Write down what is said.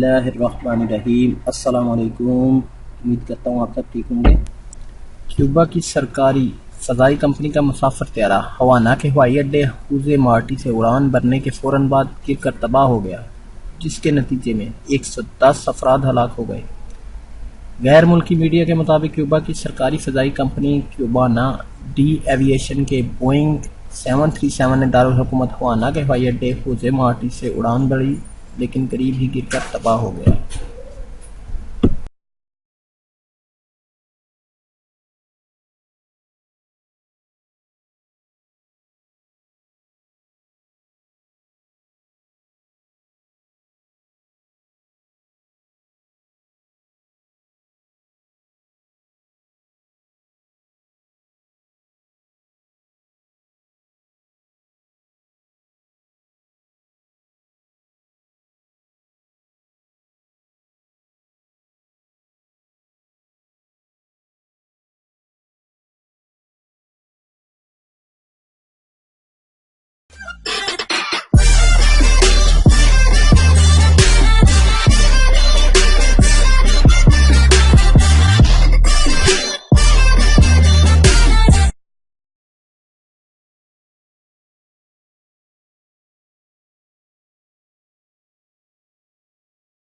बिस्मिल्लाहिर्रहमानिर्रहीम। अस्सलाम वालेकुम। उम्मीद करता हूँ आप सब ठीक होंगे। क्यूबा की सरकारी फ़ज़ाई कंपनी का मुसाफिर त्यारा हवाना के हवाई अड्डे हुज़े मार्टी से उड़ान भरने के फ़ौरन बाद गिरकर तबाह हो गया, जिसके नतीजे में 110 अफराद हलाक हो गए। गैर मुल्की मीडिया के मुताबिक क्यूबा की सरकारी फ़ज़ाई कंपनी क्यूबाना डी एविएशन के बोइंग 737 ने दारुल हुकूमत हवाना के हवाई अड्डे हुज़े मार्टी से उड़ान भरी, लेकिन करीब ही गिरकर तबाह हो गया।